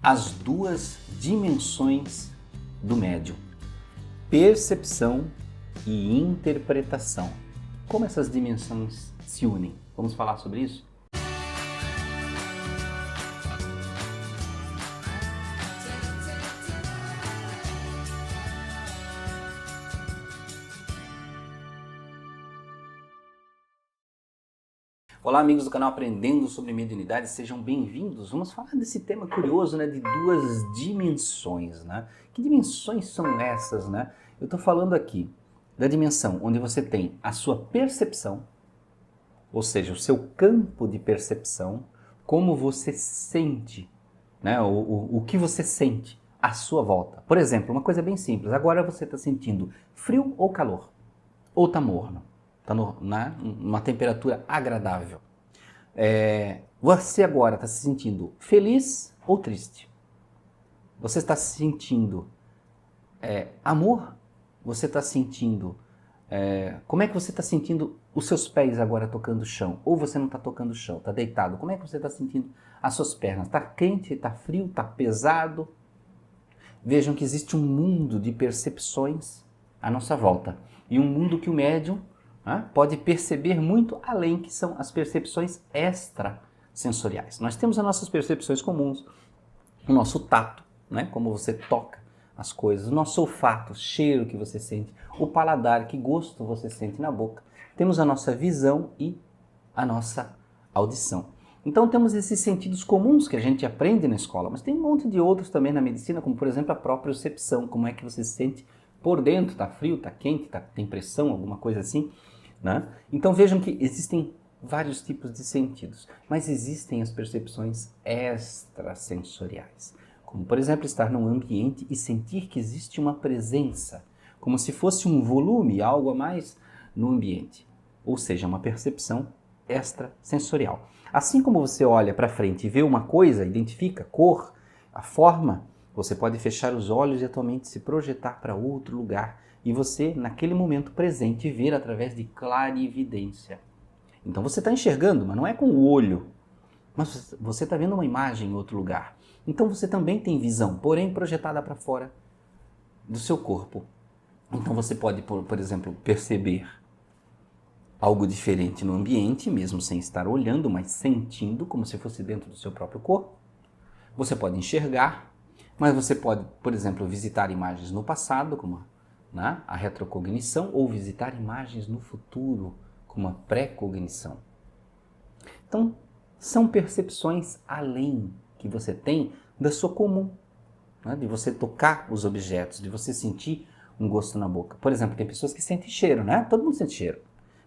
as duas dimensões do médium: percepção e interpretação. Como essas dimensões se unem? Vamos falar sobre isso? Olá, amigos do canal Aprendendo sobre Mediunidade, sejam bem-vindos. Vamos falar desse tema curioso, né, de duas dimensões, né? Que dimensões são essas, né? Eu estou falando aqui da dimensão onde você tem a sua percepção, ou seja, o seu campo de percepção, como você sente, né? O que você sente à sua volta. Por exemplo, uma coisa bem simples, agora você está sentindo frio ou calor? Ou está morno? Está numa temperatura agradável. Você agora está se sentindo feliz ou triste? Você está se sentindo amor? Você está sentindo... como é que você está sentindo os seus pés agora tocando o chão? Ou você não está tocando o chão, está deitado? Como é que você está sentindo as suas pernas? Está quente, está frio, está pesado? Vejam que existe um mundo de percepções à nossa volta. E um mundo que o médium pode perceber muito além, que são as percepções extrasensoriais. Nós temos as nossas percepções comuns, o nosso tato, né? Como você toca as coisas, o nosso olfato, o cheiro que você sente, o paladar, que gosto você sente na boca. Temos a nossa visão e a nossa audição. Então temos esses sentidos comuns que a gente aprende na escola, mas tem um monte de outros também na medicina, como por exemplo a propriocepção, como é que você se sente por dentro, está frio, está quente, tem pressão, alguma coisa assim, né? Então vejam que existem vários tipos de sentidos, mas existem as percepções extrasensoriais, como por exemplo estar num ambiente e sentir que existe uma presença, como se fosse um volume, algo a mais no ambiente, ou seja, uma percepção extrasensorial. Assim como você olha para frente e vê uma coisa, identifica a cor, a forma, você pode fechar os olhos e a tua mente se projetar para outro lugar e você, naquele momento presente, ver através de clarividência. Então você está enxergando, mas não é com o olho, mas você está vendo uma imagem em outro lugar. Então você também tem visão, porém projetada para fora do seu corpo. Então você pode, por exemplo, perceber algo diferente no ambiente, mesmo sem estar olhando, mas sentindo, como se fosse dentro do seu próprio corpo. Você pode enxergar, mas você pode, por exemplo, visitar imagens no passado, como a retrocognição, ou visitar imagens no futuro, como a pré-cognição. Então, são percepções além que você tem da sua comum, de você tocar os objetos, de você sentir um gosto na boca. Por exemplo, tem pessoas que sentem cheiro, né? Todo mundo sente cheiro.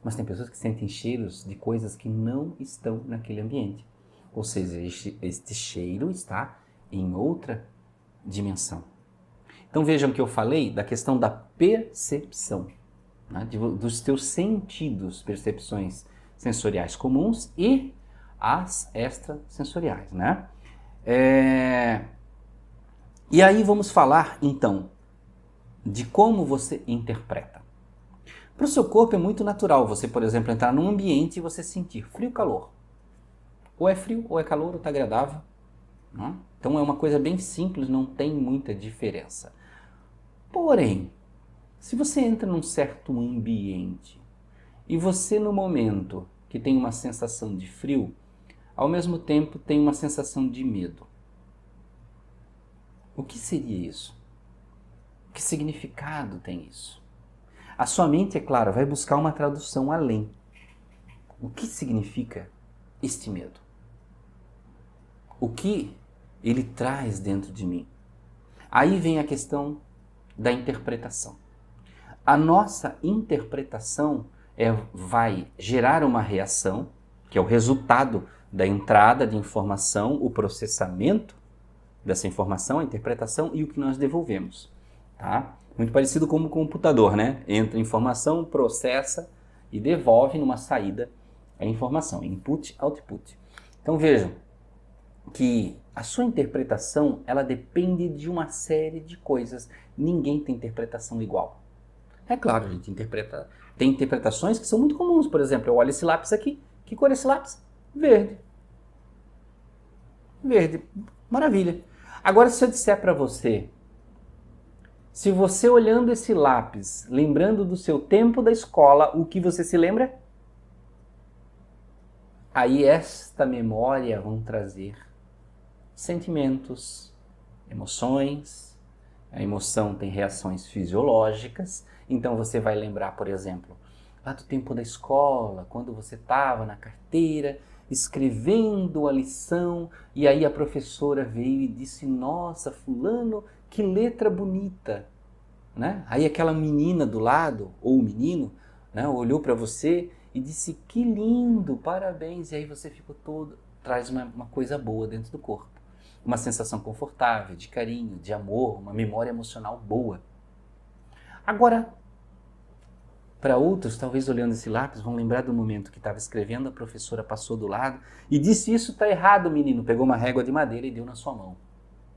Mas tem pessoas que sentem cheiros de coisas que não estão naquele ambiente. Ou seja, este cheiro está em outra dimensão. Então vejam que eu falei da questão da percepção, dos teus sentidos, percepções sensoriais comuns e as extrasensoriais, né? E aí vamos falar então de como você interpreta. Para o seu corpo é muito natural você, por exemplo, entrar num ambiente e você sentir frio ou calor. Ou é frio, ou é calor, ou está agradável. Não? Então é uma coisa bem simples, não tem muita diferença. Porém, se você entra num certo ambiente e você no momento que tem uma sensação de frio, ao mesmo tempo tem uma sensação de medo. O que seria isso? Que significado tem isso? A sua mente, é claro, vai buscar uma tradução além. O que significa este medo? O que ele traz dentro de mim? Aí vem a questão da interpretação. A nossa interpretação vai gerar uma reação, que é o resultado da entrada de informação, o processamento dessa informação, a interpretação e o que nós devolvemos. Tá? Muito parecido com o computador, né? Entra informação, processa e devolve numa saída a informação, input, output. Então vejam que a sua interpretação, ela depende de uma série de coisas. Ninguém tem interpretação igual. É claro, a gente tem interpretações que são muito comuns. Por exemplo, eu olho esse lápis aqui. Que cor é esse lápis? Verde. Verde. Maravilha. Agora, se eu disser para você, se você olhando esse lápis, lembrando do seu tempo da escola, o que você se lembra? Aí esta memória vão trazer sentimentos, emoções. A emoção tem reações fisiológicas, então você vai lembrar, por exemplo, lá do tempo da escola, quando você estava na carteira, escrevendo a lição, e aí a professora veio e disse, nossa, fulano, que letra bonita, né? Aí aquela menina do lado, ou o menino, né, olhou para você e disse, que lindo, parabéns, e aí você ficou todo, traz uma coisa boa dentro do corpo. Uma sensação confortável, de carinho, de amor, uma memória emocional boa. Agora, para outros, talvez olhando esse lápis, vão lembrar do momento que estava escrevendo, a professora passou do lado e disse, isso está errado, menino. Pegou uma régua de madeira e deu na sua mão.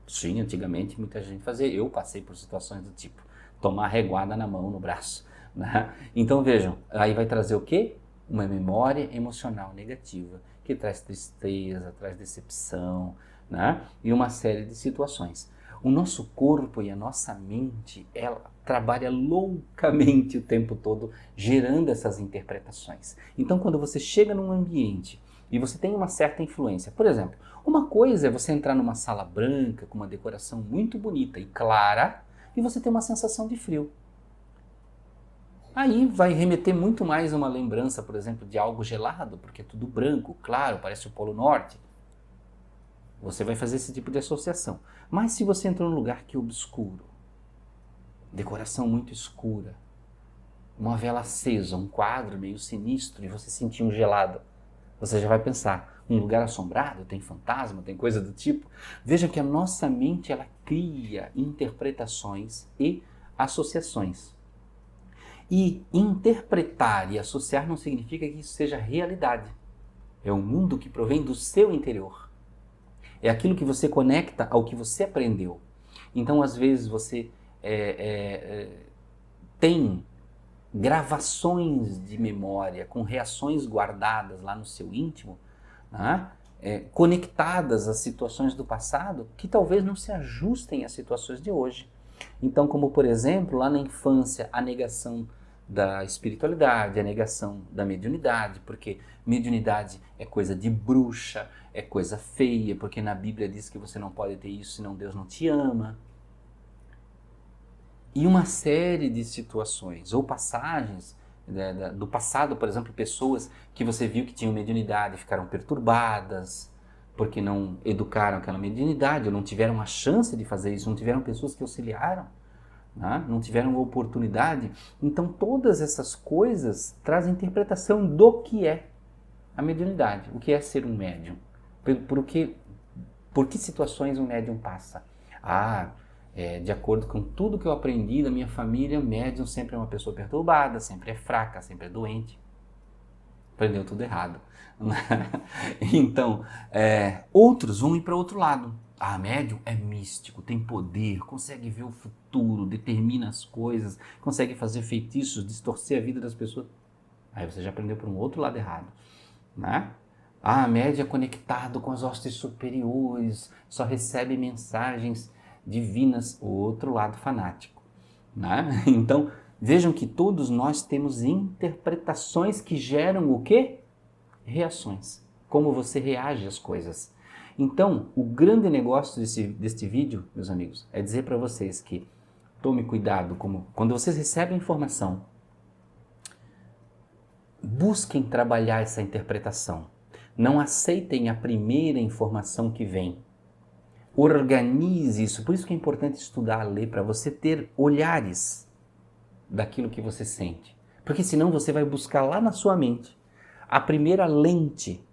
Sim, antigamente muita gente fazia. Eu passei por situações do tipo, tomar reguada na mão, no braço. Né? Então vejam, aí vai trazer o quê? Uma memória emocional negativa, que traz tristeza, traz decepção, né? E uma série de situações. O nosso corpo e a nossa mente, ela trabalha loucamente o tempo todo, gerando essas interpretações. Então, quando você chega num ambiente e você tem uma certa influência, por exemplo, uma coisa é você entrar numa sala branca com uma decoração muito bonita e clara e você ter uma sensação de frio. Aí vai remeter muito mais a uma lembrança, por exemplo, de algo gelado, porque é tudo branco, claro, parece o Polo Norte. Você vai fazer esse tipo de associação. Mas se você entrou num lugar que é obscuro, decoração muito escura, uma vela acesa, um quadro meio sinistro e você sentiu um gelado, você já vai pensar, um lugar assombrado, tem fantasma, tem coisa do tipo. Veja que a nossa mente, ela cria interpretações e associações. E interpretar e associar não significa que isso seja realidade. É um mundo que provém do seu interior. É aquilo que você conecta ao que você aprendeu. Então, às vezes, você tem gravações de memória com reações guardadas lá no seu íntimo, né? Conectadas às situações do passado que talvez não se ajustem às situações de hoje. Então, como por exemplo, lá na infância, a negação da espiritualidade, a negação da mediunidade, porque mediunidade é coisa de bruxa, é coisa feia, porque na Bíblia diz que você não pode ter isso senão Deus não te ama. E uma série de situações ou passagens do passado, por exemplo, pessoas que você viu que tinham mediunidade ficaram perturbadas porque não educaram aquela mediunidade ou não tiveram a chance de fazer isso, não tiveram pessoas que auxiliaram, né? Não tiveram a oportunidade. Então todas essas coisas trazem interpretação do que é a mediunidade, o que é ser um médium, por que situações um médium passa. De acordo com tudo que eu aprendi da minha família, médium sempre é uma pessoa perturbada, sempre é fraca, sempre é doente. Aprendeu tudo errado. Então, outros vão ir para outro lado. Médium é místico, tem poder, consegue ver o futuro, determina as coisas, consegue fazer feitiços, distorcer a vida das pessoas. Aí você já aprendeu para um outro lado errado, né? Médium é conectado com as hostes superiores, só recebe mensagens divinas, o outro lado fanático, né? Então, vejam que todos nós temos interpretações que geram o quê? Reações. Como você reage às coisas. Então, o grande negócio deste vídeo, meus amigos, é dizer para vocês que tome cuidado quando vocês recebem informação, busquem trabalhar essa interpretação. Não aceitem a primeira informação que vem. Organize isso. Por isso que é importante estudar, ler, para você ter olhares daquilo que você sente. Porque senão você vai buscar lá na sua mente a primeira lente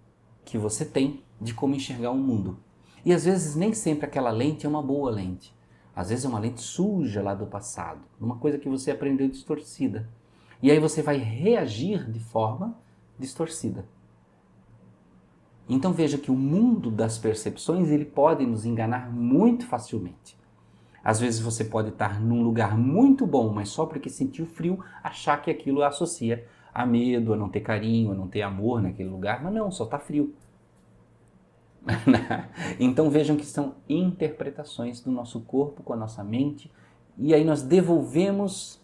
que você tem de como enxergar o mundo. E às vezes nem sempre aquela lente é uma boa lente. Às vezes é uma lente suja lá do passado, uma coisa que você aprendeu distorcida. E aí você vai reagir de forma distorcida. Então veja que o mundo das percepções, ele pode nos enganar muito facilmente. Às vezes você pode estar num lugar muito bom, mas só porque sentiu frio, achar que aquilo associa a medo, a não ter carinho, a não ter amor naquele lugar. Mas não, só está frio. Então vejam que são interpretações do nosso corpo com a nossa mente, e aí nós devolvemos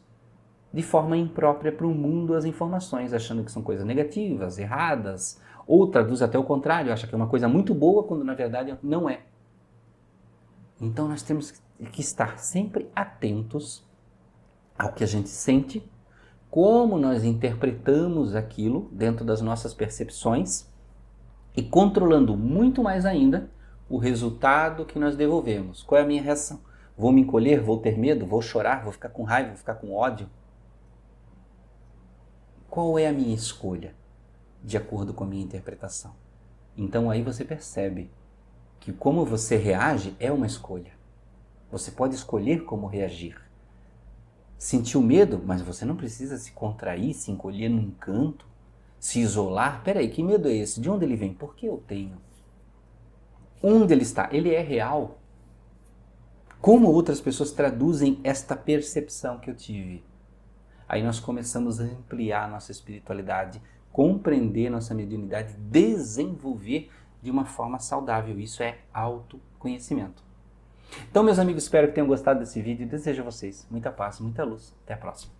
de forma imprópria para o mundo as informações, achando que são coisas negativas, erradas, ou traduz até o contrário, acha que é uma coisa muito boa, quando na verdade não é. Então nós temos que estar sempre atentos ao que a gente sente, como nós interpretamos aquilo dentro das nossas percepções e controlando muito mais ainda o resultado que nós devolvemos. Qual é a minha reação? Vou me encolher? Vou ter medo? Vou chorar? Vou ficar com raiva? Vou ficar com ódio? Qual é a minha escolha de acordo com a minha interpretação? Então aí você percebe que como você reage é uma escolha. Você pode escolher como reagir. Sentiu medo, mas você não precisa se contrair, se encolher num canto, se isolar. Peraí, que medo é esse? De onde ele vem? Por que eu tenho? Onde ele está? Ele é real? Como outras pessoas traduzem esta percepção que eu tive? Aí nós começamos a ampliar nossa espiritualidade, compreender nossa mediunidade, desenvolver de uma forma saudável. Isso é autoconhecimento. Então, meus amigos, espero que tenham gostado desse vídeo e desejo a vocês muita paz, muita luz. Até a próxima.